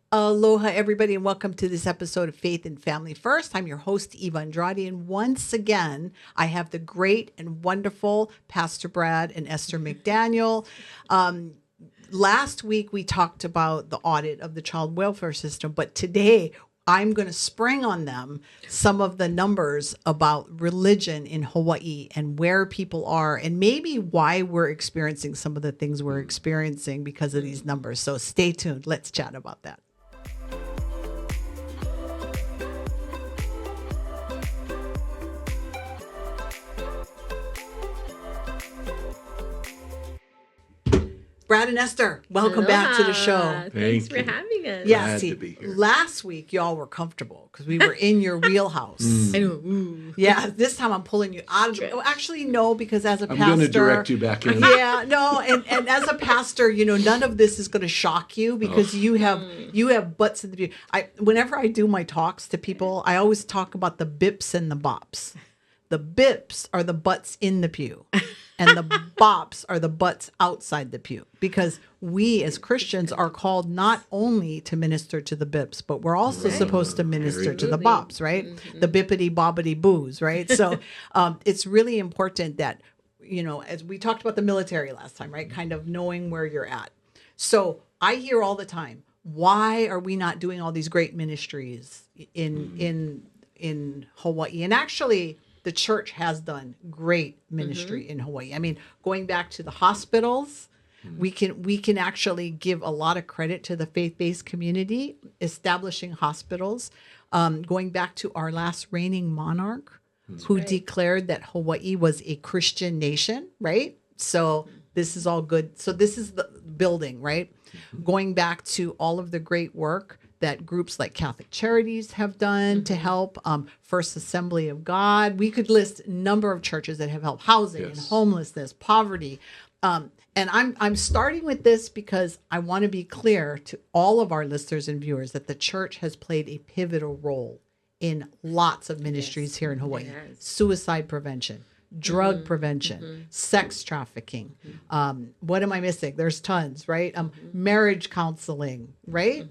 Aloha, everybody, and welcome to this episode of Faith and Family First. I'm your host, Eva Andrade, and once again, I have the great and wonderful Pastor Brad and Esther McDaniel. Last week, we talked about the audit of the child welfare system, but today, I'm going to spring on them some of the numbers about religion in Hawaii and where people are and maybe why we're experiencing some of the things we're experiencing because of these numbers. So stay tuned. Let's chat about that. Brad and Esther, welcome back to the show. Thanks for having us. Yeah, Glad see, to be here. last week y'all were comfortable because we were in your wheelhouse. I know. Ooh. Yeah, this time I'm pulling you out of well, actually, no, because as a I'm pastor... going to direct you back in. Yeah, no, and as a pastor, you know, none of this is going to shock you because you have butts in the pew. Whenever I do my talks to people, I always talk about the bips and the bops. The bips are the butts in the pew. And the bops are the butts outside the pew, because we as Christians are called not only to minister to the bips, but we're also supposed to minister to the bops, right? Mm-hmm. The bippity bobbity boos, right? So it's really important that, you know, as we talked about the military last time, right? Kind of knowing where you're at. So I hear all the time, why are we not doing all these great ministries in Hawaii? And actually, the church has done great ministry in Hawaii. I mean, going back to the hospitals, we can actually give a lot of credit to the faith-based community establishing hospitals. Going back to our last reigning monarch, who declared that Hawaii was a Christian nation, right? So this is all good. So this is the building, right? Going back to all of the great work that groups like Catholic Charities have done to help, First Assembly of God. We could list a number of churches that have helped housing and homelessness, poverty. And I'm starting with this because I want to be clear to all of our listeners and viewers that the church has played a pivotal role in lots of ministries here in Hawaii. Suicide prevention, drug prevention, sex trafficking. What am I missing? There's tons, right? Marriage counseling, right?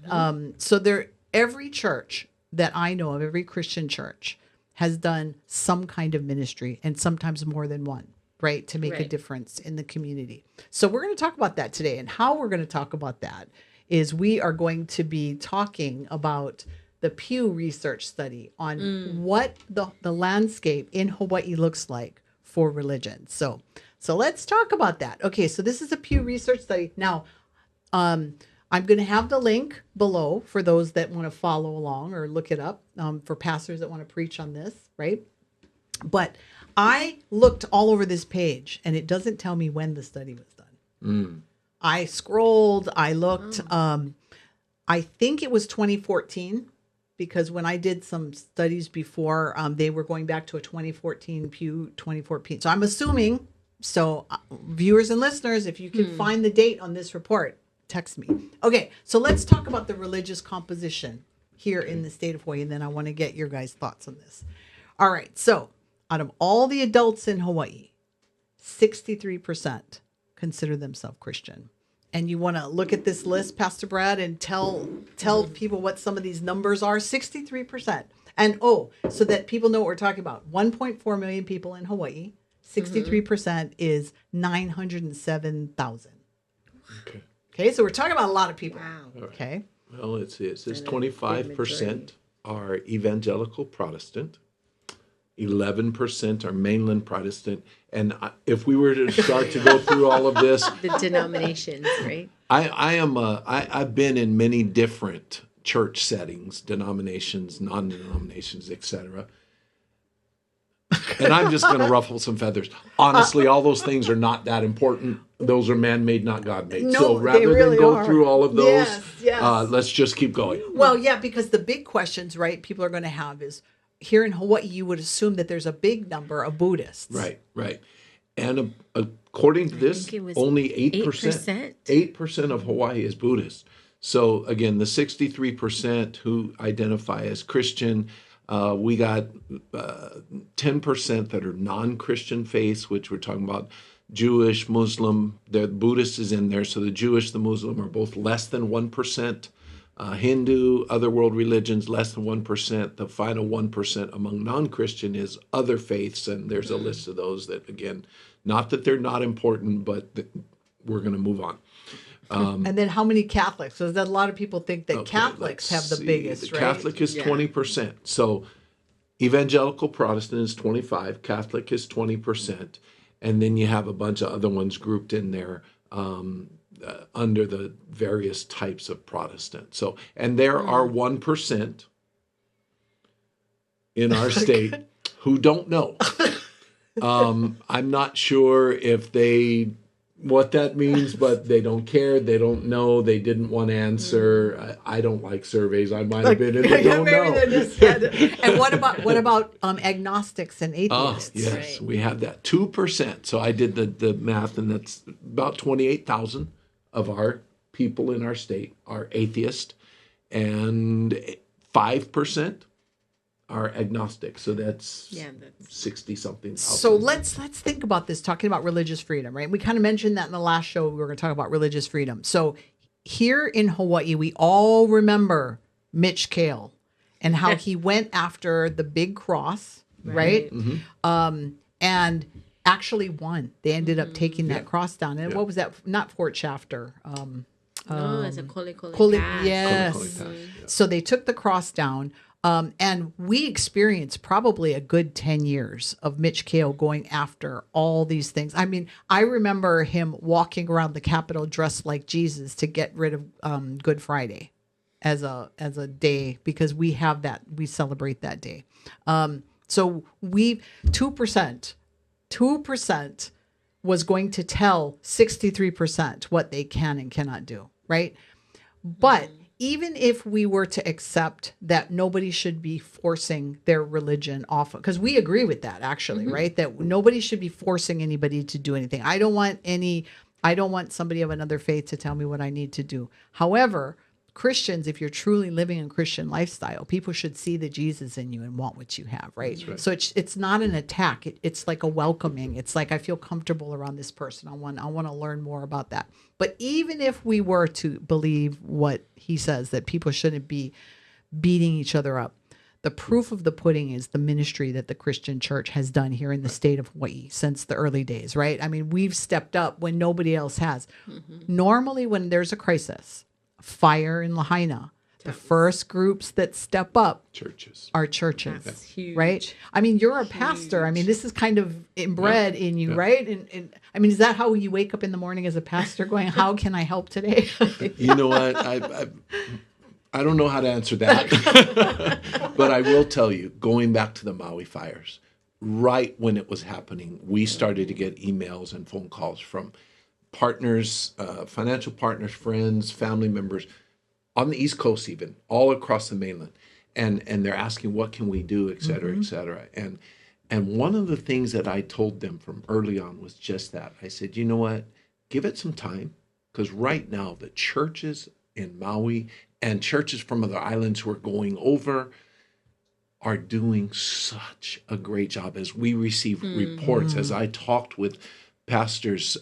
So every church that I know of, every Christian church has done some kind of ministry, and sometimes more than one, right? To make a difference in the community. So we're going to talk about that today. And how we're going to talk about that is we are going to be talking about the Pew Research study on what the landscape in Hawaii looks like for religion. So let's talk about that. Okay, so this is a Pew Research study. Now, I'm going to have the link below for those that want to follow along or look it up, for pastors that want to preach on this, right? But I looked all over this page, and it doesn't tell me when the study was done. I scrolled, I looked. I think it was 2014. Because when I did some studies before, they were going back to a 2014 Pew 2014. So I'm assuming, viewers and listeners, if you can find the date on this report, text me. Okay, so let's talk about the religious composition here in the state of Hawaii, and then I want to get your guys' thoughts on this. All right, so out of all the adults in Hawaii, 63% consider themselves Christian. And you want to look at this list, Pastor Brad, and tell people what some of these numbers are. 63%. And so that people know what we're talking about. 1.4 million people in Hawaii. 63% is 907,000. Okay, so we're talking about a lot of people. Wow. Okay. Well, it says 25% are evangelical Protestant. 11% are mainland Protestant. And if we were to start to go through all of this, The denominations, right? I've been in many different church settings, denominations, non-denominations, etc. And I'm just going to ruffle some feathers. Honestly, all those things are not that important. Those are man-made, not God-made. No, so rather they really than go are. through all of those, Yes. let's just keep going. Well, yeah, because the big questions, right, people are going to have is, here in Hawaii, you would assume that there's a big number of Buddhists. Right. And according to this, only 8%. 8% of Hawaii is Buddhist. So again, the 63% who identify as Christian, we got 10% that are non-Christian faiths, which we're talking about Jewish, Muslim. The Buddhist is in there. So the Jewish, the Muslim are both less than 1%. Hindu, other world religions, less than 1%. The final 1% among non-Christian is other faiths, and there's a list of those that, again, not that they're not important, but we're going to move on. And then how many Catholics? So a lot of people think that Okay, Catholics have the let's see. biggest, The right? Catholic is Yeah. 20%. So evangelical Protestant is 25, Catholic is 20%, and then you have a bunch of other ones grouped in there under the various types of Protestant. So, and there are 1% in our state who don't know. I'm not sure if what that means, but they don't care. They don't know. They didn't want to answer. I don't like surveys. I might have been in the don't Maybe know. they're just and what about agnostics and atheists? Yes, Right. we have that 2%. So I did the math, and that's about 28,000 of our people in our state are atheist, and 5% are agnostic. So that's 60 something thousand. So let's think about this, talking about religious freedom, right? We kind of mentioned that in the last show. We were going to talk about religious freedom. So here in Hawaii, we all remember Mitch Kale and how he went after the big cross, right? And actually won. They ended up taking that cross down. And what was that? Not Fort Shafter. No, it's a Kole Yes. Yeah. So they took the cross down. And we experienced probably a good 10 years of Mitch Kale going after all these things. I mean, I remember him walking around the Capitol dressed like Jesus to get rid of Good Friday as a day, because we have that, we celebrate that day. So 2% was going to tell 63% what they can and cannot do, right? But even if we were to accept that nobody should be forcing their religion off, because we agree with that, actually, right? That nobody should be forcing anybody to do anything. I don't want somebody of another faith to tell me what I need to do. However, Christians, if you're truly living a Christian lifestyle, people should see the Jesus in you and want what you have, right? So it's not an attack. It's like a welcoming. It's like, I feel comfortable around this person. I want to learn more about that. But even if we were to believe what he says, that people shouldn't be beating each other up, the proof of the pudding is the ministry that the Christian church has done here in the state of Hawaii since the early days, right? I mean, we've stepped up when nobody else has. Normally, when there's a crisis, fire in Lahaina, the first groups that step up are churches. That's huge. Right? I mean, you're a pastor. I mean, this is kind of inbred in you, right? And I mean, is that how you wake up in the morning as a pastor going, how can I help today? You know what? I don't know how to answer that. But I will tell you, going back to the Maui fires, right when it was happening, we started to get emails and phone calls from partners, financial partners, friends, family members on the East Coast, even all across the mainland. And they're asking, what can we do, et cetera, et cetera. And one of the things that I told them from early on was just that. I said, you know what? Give it some time. Because right now, the churches in Maui and churches from other islands who are going over are doing such a great job. As we receive reports, as I talked with pastors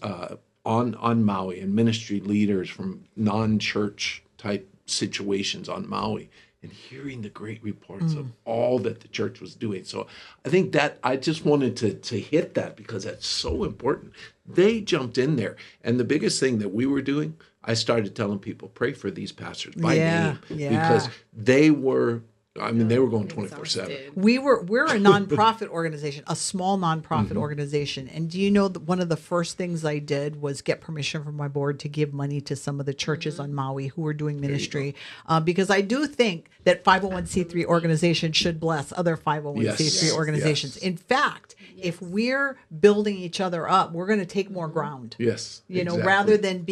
on Maui and ministry leaders from non-church type situations on Maui, and hearing the great reports of all that the church was doing. So I think that I just wanted to hit that because that's so important. They jumped in there. And the biggest thing that we were doing, I started telling people, pray for these pastors by name. Because they were, they were going 24/7. We're a nonprofit organization, a small nonprofit organization. And do you know that one of the first things I did was get permission from my board to give money to some of the churches on Maui who were doing ministry? Because I do think that 501c3 organizations should bless other 501c3 organizations. In fact, if we're building each other up, we're going to take more ground. Yes. You know, rather than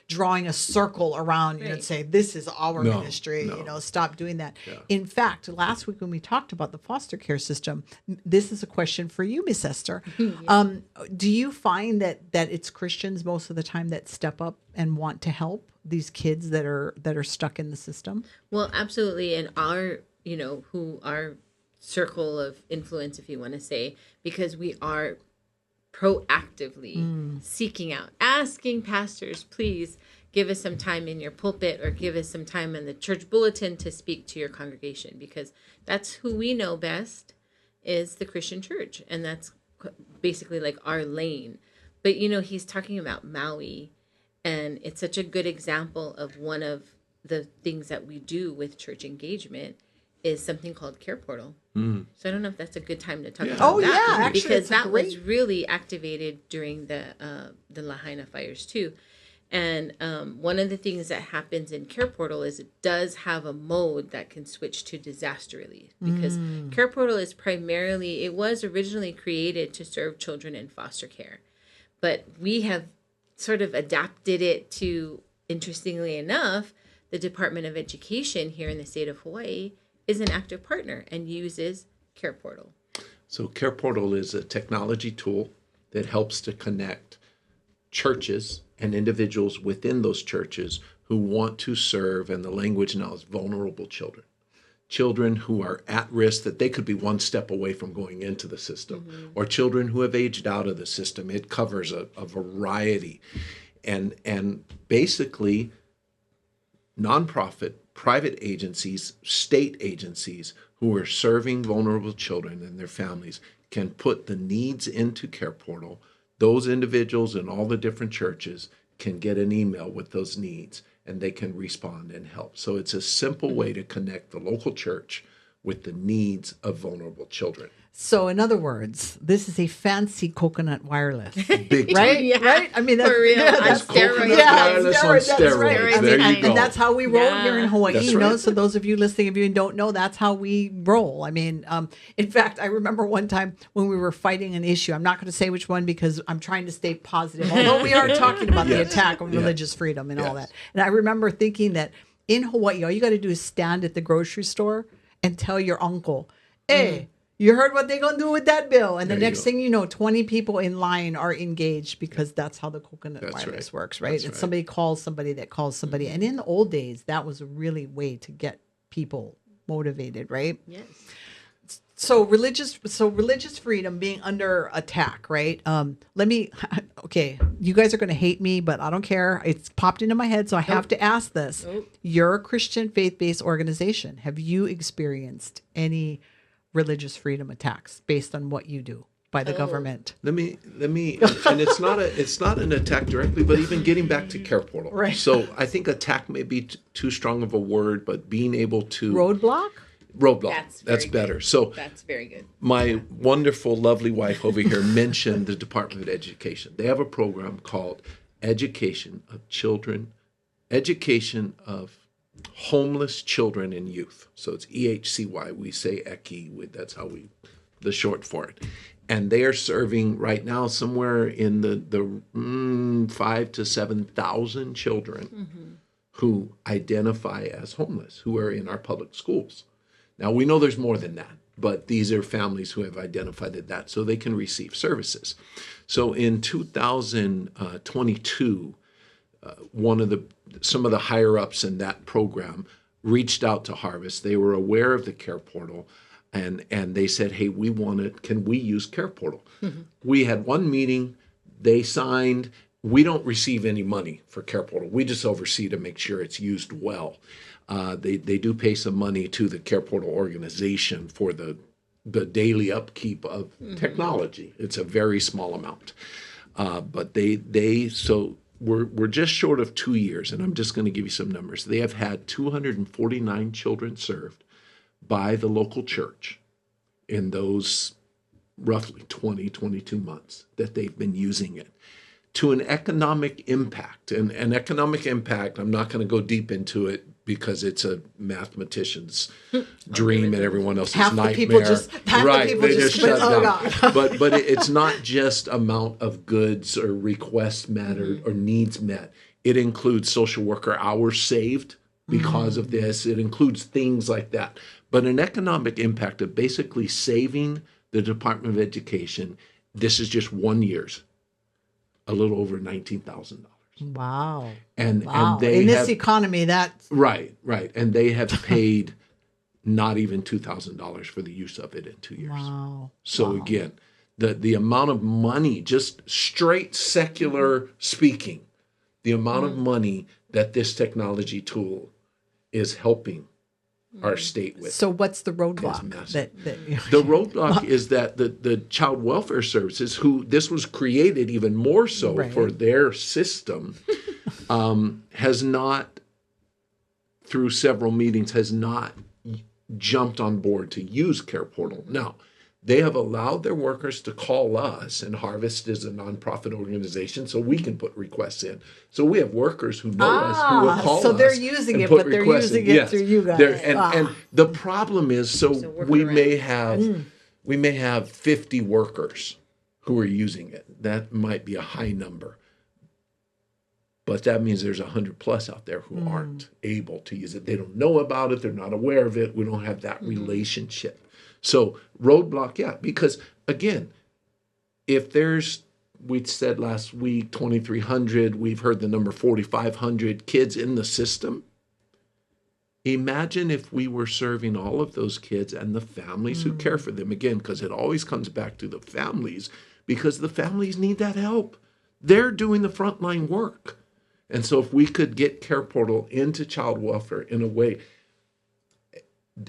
drawing a circle around, and say, this is our ministry, stop doing that. Yeah. In fact, last week when we talked about the foster care system, this is a question for you, Miss Esther. Do you find that it's Christians most of the time that step up and want to help these kids that are stuck in the system? Well, absolutely. And our circle of influence, if you want to say, because we are proactively seeking out, asking pastors, please, give us some time in your pulpit or give us some time in the church bulletin to speak to your congregation, because that's who we know best is the Christian church. And that's basically like our lane. But, he's talking about Maui, and it's such a good example of one of the things that we do with church engagement is something called Care Portal. So I don't know if that's a good time to talk about that. Actually, because that was really activated during the Lahaina fires too. And one of the things that happens in Care Portal is it does have a mode that can switch to disaster relief, because Care Portal is it was originally created to serve children in foster care, but we have sort of adapted it to, interestingly enough, the Department of Education here in the state of Hawaii is an active partner and uses Care Portal. So Care Portal is a technology tool that helps to connect churches and individuals within those churches who want to serve, and the language now is vulnerable children. Children who are at risk, that they could be one step away from going into the system, or children who have aged out of the system. It covers a variety. And basically, nonprofit, private agencies, state agencies who are serving vulnerable children and their families can put the needs into Care Portal. Those individuals in all the different churches can get an email with those needs, and they can respond and help. So it's a simple way to connect the local church with the needs of vulnerable children. So in other words, this is a fancy coconut wireless. Big Right? time. Yeah, Right? I mean, that's, for real. yeah, On that's steroids. Wireless on that's steroids. right. There you go. And that's how we roll here in Hawaii. That's You know, right. so those of you listening, if you don't know, that's how we roll. I mean, in fact, I remember one time when we were fighting an issue. I'm not going to say which one because I'm trying to stay positive, although we are talking about the attack on religious freedom and all that. And I remember thinking that in Hawaii, all you got to do is stand at the grocery store and tell your uncle, hey, you heard what they're going to do with that bill. And the next thing you know, 20 people in line are engaged, because that's how the coconut wireless works, right? That's and right. somebody calls somebody that calls somebody. And in the old days, that was a really way to get people motivated, right? Yes. So religious freedom being under attack, right? Okay, you guys are going to hate me, but I don't care. It's popped into my head, so I have to ask this. You're a Christian faith-based organization. Have you experienced any religious freedom attacks based on what you do by the government? Let me, and it's not an attack directly, but even getting back to Care Portal. Right. So I think attack may be too strong of a word, but being able to Roadblock? roadblock. That's very better. good. So That's very good. my wonderful, lovely wife over here mentioned the Department of Education. They have a program called Education of Homeless Children and Youth. So it's EHCY. We say ECHI. That's how the short for it. And they are serving right now somewhere in the 5,000 to 7,000 children who identify as homeless, who are in our public schools. Now, we know there's more than that, but these are families who have identified that so they can receive services. So in 2022, some of the higher ups in that program reached out to Harvest. They were aware of the Care Portal, and they said, hey, can we use Care Portal? We had one meeting, they signed. We don't receive any money for Care Portal. We just oversee to make sure it's used well. They do pay some money to the Care Portal organization for the daily upkeep of technology. It's a very small amount. But we're just short of 2 years, and I'm just going to give you some numbers. They have had 249 children served by the local church in those roughly 22 months that they've been using it. To an economic impact, and an economic impact, I'm not going to go deep into it because it's a mathematician's dream and everyone else's nightmare. Half the people just shut down. God. But it's not just amount of goods or requests met or needs met. It includes social worker hours saved because of this. It includes things like that. But an economic impact of basically saving the Department of Education, this is just 1 year's, a little over $19,000. Wow. And in this economy, that's right. And they have paid not even $2,000 for the use of it in 2 years. wow. So again, the amount of money, just straight secular speaking, the amount of money that this technology tool is helping our state with. So what's the is roadblock? massive. The roadblock is that the child welfare services, who this was created even more so Right. for their system, has not, through several meetings, has not jumped on board to use Care Portal. Now, they have allowed their workers to call us, and Harvest is a nonprofit organization, so we can put requests in. So we have workers who know us who will call us. So they're using and it, put but they're requests in. using it Yes. through you guys. And the problem is, so we may have 50 workers who are using it. That might be a high number. But that means there's 100 plus out there who aren't able to use it. They don't know about it. They're not aware of it. We don't have that relationship. So roadblock, yeah, because again, if there's, we said last week, 2,300, we've heard the number 4,500 kids in the system. Imagine if we were serving all of those kids and the families who care for them, again, because it always comes back to the families, because the families need that help. They're doing the frontline work. And so if we could get Care Portal into child welfare in a way,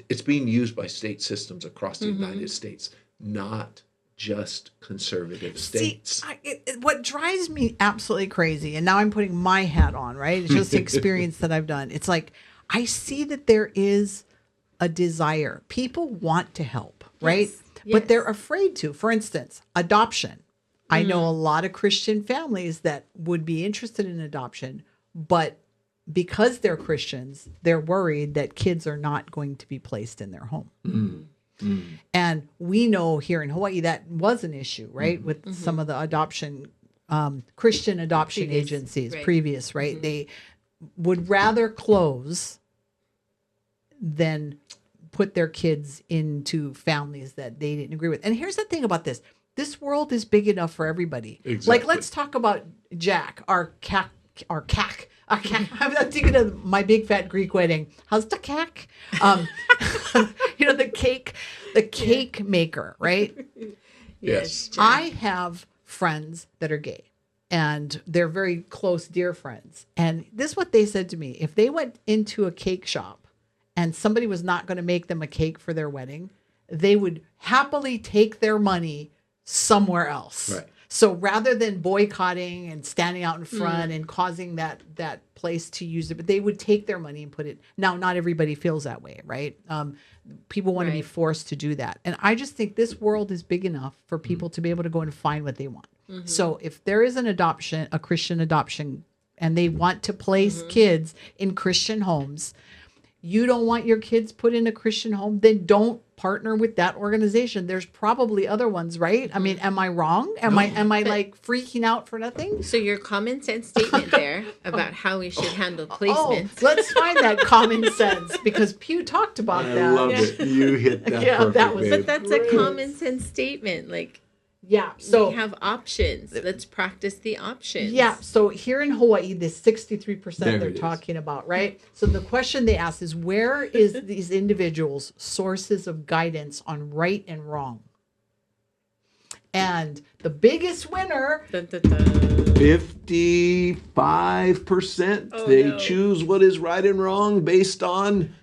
it's being used by state systems across the United States, not just conservative states. See, what drives me absolutely crazy, and now I'm putting my hat on, right? It's just the experience that I've done. It's like, I see that there is a desire. People want to help, right? But they're afraid to. For instance, adoption. I know a lot of Christian families that would be interested in adoption, but because they're Christians, they're worried that kids are not going to be placed in their home. And we know here in Hawaii that was an issue, right? With some of the adoption, Christian adoption agencies, previous, right? They would rather close than put their kids into families that they didn't agree with. And here's the thing about this. This world is big enough for everybody. Exactly. Like, let's talk about Jack, our cack. I'm thinking of my big fat Greek wedding. How's the cack? The cake maker, right? Yes. I have friends that are gay, and they're very close, dear friends. And this is what they said to me. If they went into a cake shop and somebody was not going to make them a cake for their wedding, they would happily take their money somewhere else. Right. So rather than boycotting and standing out in front and causing that place to use it, but they would take their money and put it. Now, not everybody feels that way, right? People want to be forced to do that. And I just think this world is big enough for people to be able to go and find what they want. So if there is an adoption, a Christian adoption, and they want to place kids in Christian homes, you don't want your kids put in a Christian home, then don't partner with that organization. There's probably other ones, right? I mean, am I wrong? Am I like freaking out for nothing? So your common sense statement there about how we should handle placements. Let's find that common sense, because Pew talked about I that. love it. You hit that perfect, that was- babe. But that's a common sense statement. Like, So we have options. Let's practice the options. yeah. So here in Hawaii, this 63% There they're it is. talking about, right? So the question they ask is, where is these individuals' sources of guidance on right and wrong? And the biggest winner, Dun, dun, dun. 55%. They choose what is right and wrong based on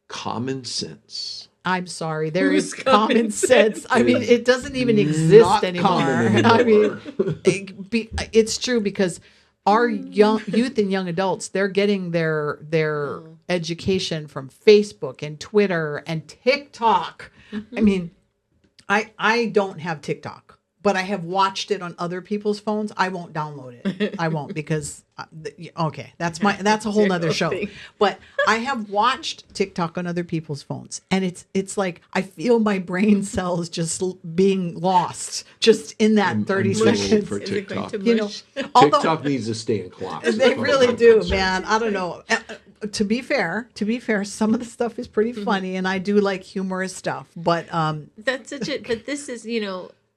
common sense. I'm sorry, there Who's is common sense. I mean, is it doesn't even exist not anymore. common I anymore. mean, it's true, because our young youth and young adults, they're getting their education from Facebook and Twitter and TikTok. I mean, I don't have TikTok, but I have watched it on other people's phones. I won't download it. I won't, because that's a whole nother show. thing. But I have watched TikTok on other people's phones, and it's like I feel my brain cells just being lost just in that 30 I'm too old seconds. for Is it going TikTok. to You know, mush? although TikTok needs to stay in clocks. they really do, man. I don't know. To be fair, some of the stuff is pretty funny, and I do like humorous stuff. But That's such a, but this is,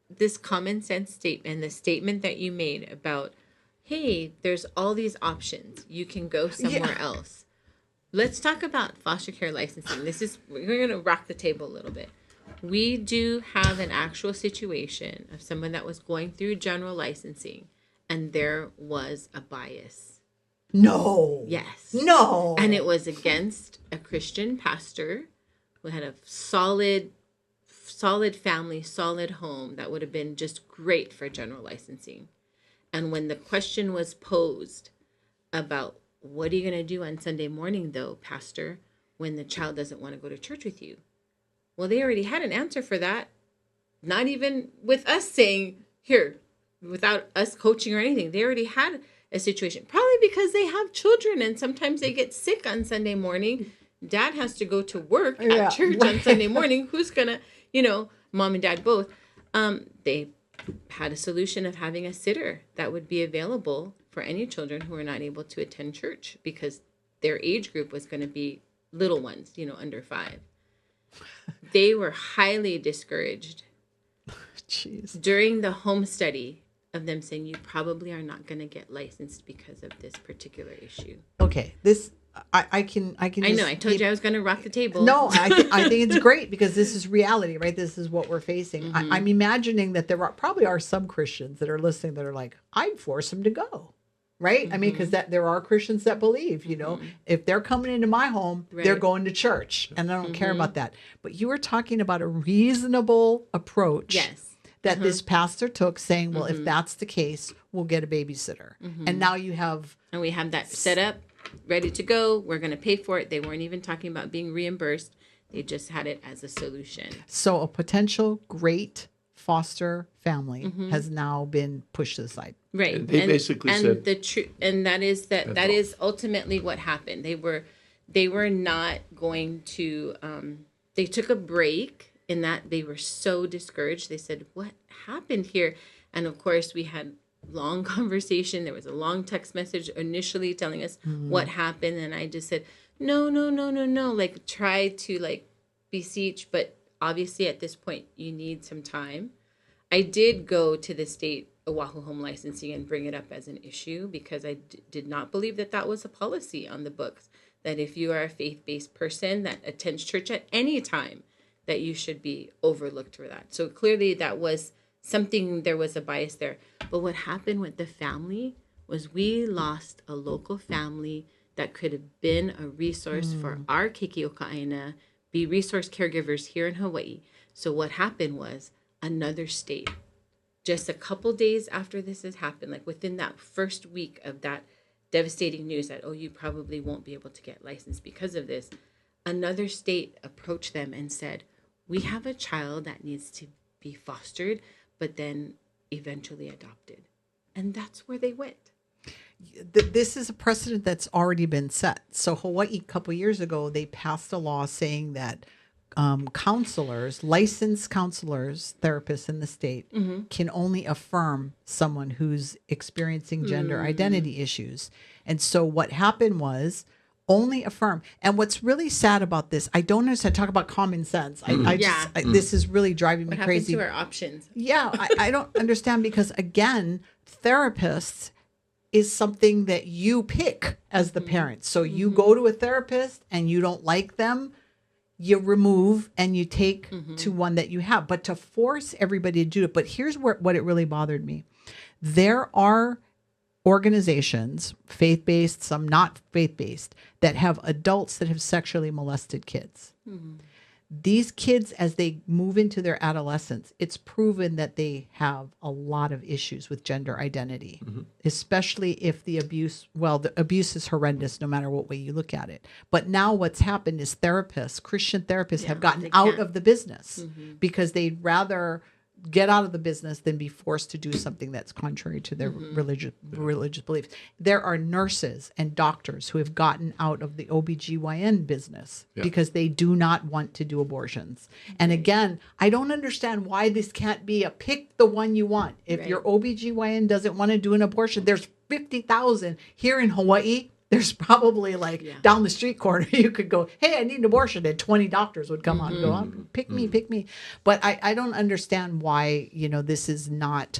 this common sense statement, the statement that you made about, hey, there's all these options. You can go somewhere else. Let's talk about foster care licensing. We're going to rock the table a little bit. We do have an actual situation of someone that was going through general licensing, and there was a bias. No. Yes. No. And it was against a Christian pastor who had a solid family, solid home that would have been just great for general licensing. And when the question was posed about, what are you going to do on Sunday morning, though, pastor, when the child doesn't want to go to church with you? Well, they already had an answer for that. Not even with us saying, here, without us coaching or anything. They already had a situation. Probably because they have children and sometimes they get sick on Sunday morning. Dad has to go to work at church on Sunday morning. Who's going to, mom and dad both. They had a solution of having a sitter that would be available for any children who are not able to attend church because their age group was going to be little ones, under 5. They were highly discouraged. Jeez. During the home study of them saying, you probably are not going to get licensed because of this particular issue. Okay. This, I can. I know. I told you I was going to rock the table. No, I think it's great because this is reality, right? This is what we're facing. Mm-hmm. I'm imagining that there probably are some Christians that are listening that are like, I'd force them to go. Right. Mm-hmm. I mean, because there are Christians that believe, if they're coming into my home, they're going to church and I don't care about that. But you were talking about a reasonable approach. Yes. That this pastor took saying, well, if that's the case, we'll get a babysitter. And now you have. And we have that set up, ready to go. We're going to pay for it. They weren't even talking about being reimbursed. They just had it as a solution. So a potential great foster family has now been pushed aside. Right. And they basically said the truth, and that is ultimately what happened. They were not going to. They took a break in that they were so discouraged. They said, "What happened here?" And of course, we had long conversation. There was a long text message initially telling us what happened, and I just said, "No, like try to beseech, but obviously at this point you need some time." I did go to the state Oahu home licensing and bring it up as an issue because I did not believe that was a policy on the books, that if you are a faith-based person that attends church at any time, that you should be overlooked for that. So clearly that was something, there was a bias there. But what happened with the family was we lost a local family that could have been a resource for our Keiki be resource caregivers here in Hawaii. So what happened was another state, just a couple days after this has happened, like within that first week of that devastating news that, you probably won't be able to get licensed because of this, another state approached them and said, we have a child that needs to be fostered, but then eventually adopted. And that's where they went. This is a precedent that's already been set. So Hawaii, a couple years ago, they passed a law saying that counselors, licensed counselors, therapists in the state can only affirm someone who's experiencing gender identity issues. And so what happened was only affirm. And what's really sad about this, I don't understand. Talk about common sense. This is really driving me crazy. What happened to our options? Yeah, I don't understand because again, therapists is something that you pick as the parent. So you go to a therapist and you don't like them, you remove and you take to one that you have. But to force everybody to do it. But here's what it really bothered me. There are organizations, faith-based, some not faith-based, that have adults that have sexually molested kids. These kids, as they move into their adolescence, it's proven that they have a lot of issues with gender identity, especially if the abuse is horrendous no matter what way you look at it. But now what's happened is Christian therapists have gotten out of the business because they'd rather get out of the business than be forced to do something that's contrary to their religious beliefs. There are nurses and doctors who have gotten out of the OBGYN business because they do not want to do abortions. And again, I don't understand why this can't be a pick the one you want. If your OBGYN doesn't want to do an abortion, there's 50,000 here in Hawaii. There's probably down the street corner, you could go, hey, I need an abortion. And 20 doctors would come on and go, pick me. But I don't understand why, this is not,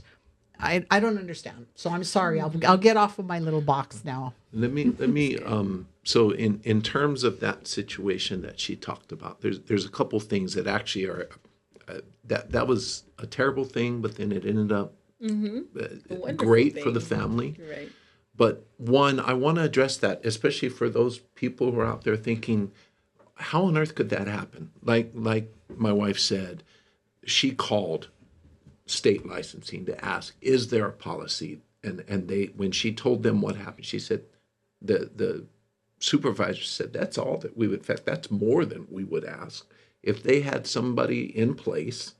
I don't understand. So I'm sorry. I'll get off of my little box now. Let me, so in terms of that situation that she talked about, there's a couple things that actually are, that was a terrible thing, but then it ended up wonderful great for the thing. family. Right. But one, I want to address that, especially for those people who are out there thinking, how on earth could that happen? Like my wife said, she called state licensing to ask, is there a policy? And they, when she told them what happened, she said, the supervisor said, that's all that we would, in fact, that's more than we would ask. If they had somebody in place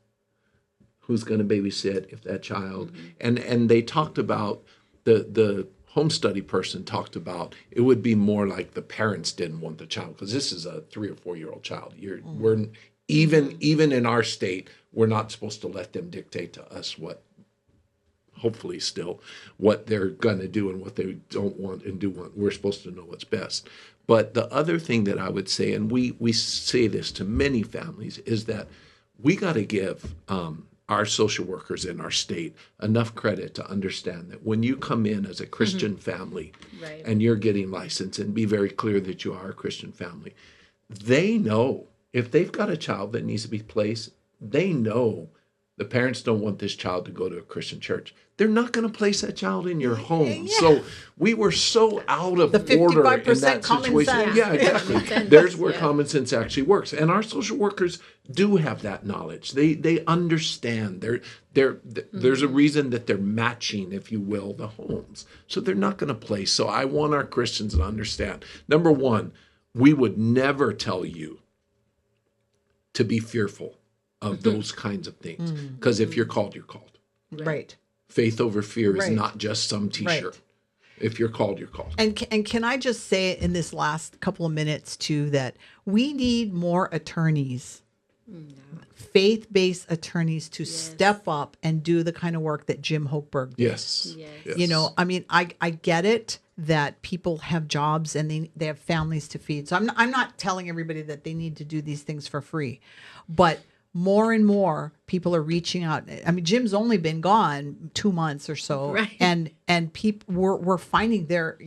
who's going to babysit if that child, and they talked about, the home study person talked about, it would be more like the parents didn't want the child, because this is a 3 or 4 year old child. We're even in our state, we're not supposed to let them dictate to us hopefully still what they're going to do and what they don't want and do want. We're supposed to know what's best. But the other thing that I would say, and we say this to many families, is that we got to give our social workers in our state enough credit to understand that when you come in as a Christian family Right. and you're getting licensed, and be very clear that you are a Christian family, they know if they've got a child that needs to be placed, they know the parents don't want this child to go to a Christian church. They're not going to place that child in your home. Yeah. So we were so out of The order in 55% that common situation. sense. Yeah, exactly. Common sense. There's where Yeah. common sense actually works. And our social workers do have that knowledge. They understand. There's a reason that they're matching, if you will, the homes. So they're not going to place. So I want our Christians to understand. Number one, we would never tell you to be fearful of those kinds of things. Because if you're called, you're called. Right. Faith over fear is Right. not just some T-shirt. Right. If you're called, you're called. And can I just say in this last couple of minutes too that we need more attorneys, faith-based attorneys, to step up and do the kind of work that Jim Hochberg did. Yes. Yes. You know, I mean, I get it that people have jobs and they have families to feed. So I'm not telling everybody that they need to do these things for free, but more and more people are reaching out. I mean, Jim's only been gone 2 months or so, Right. and people we're finding there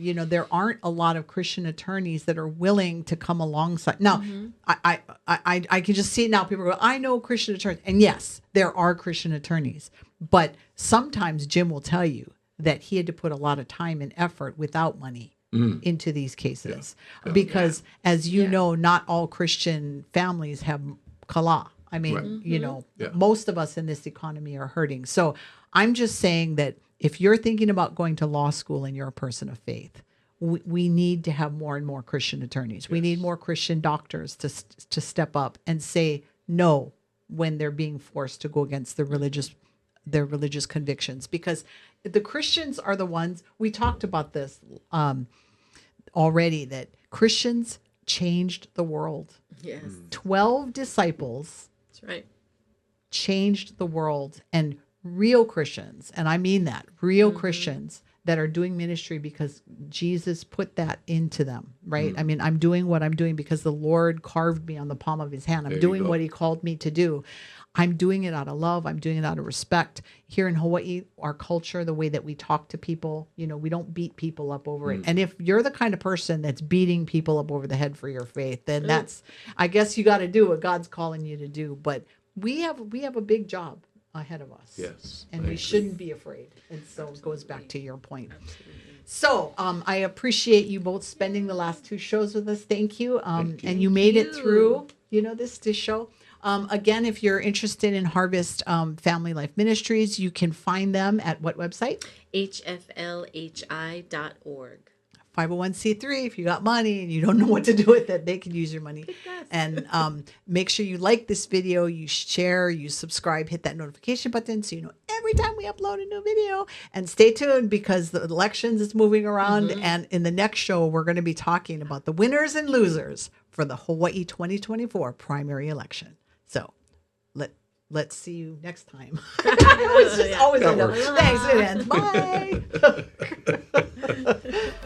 aren't a lot of Christian attorneys that are willing to come alongside. Now, I can just see it now. People go, I know Christian attorneys, and yes, there are Christian attorneys, but sometimes Jim will tell you that he had to put a lot of time and effort without money into these cases because, as you know, not all Christian families have kala. I mean, Right. most of us in this economy are hurting. So I'm just saying that if you're thinking about going to law school and you're a person of faith, we need to have more and more Christian attorneys. We need more Christian doctors to step up and say no when they're being forced to go against their religious convictions, because the Christians are the ones, we talked about this already, that Christians changed the world. Yes. 12 disciples That's right. changed the world, and real Christians, and I mean that, real Christians that are doing ministry because Jesus put that into them, right? I mean, I'm doing what I'm doing because the Lord carved me on the palm of his hand. I'm There you doing go. what he called me to do. I'm doing it out of love. I'm doing it out of respect. Here in Hawaii, our culture, the way that we talk to people, we don't beat people up over it. And if you're the kind of person that's beating people up over the head for your faith, then I guess you got to do what God's calling you to do. But we have a big job ahead of us. Yes. And I we agree. shouldn't be afraid. And so it goes back to your point. So I appreciate you both spending the last 2 shows with us. Thank you. Thank you. And you made it through, this show. Again, if you're interested in Harvest Family Life Ministries, you can find them at what website? HFLHI.org. 501c3. If you got money and you don't know what to do with it, they can use your money. And make sure you like this video, you share, you subscribe, hit that notification button so you know every time we upload a new video. And stay tuned because the elections is moving around. And in the next show, we're going to be talking about the winners and losers for the Hawaii 2024 primary election. So let's see you next time. It was just always That enough. works. Thanks, it ends. Bye.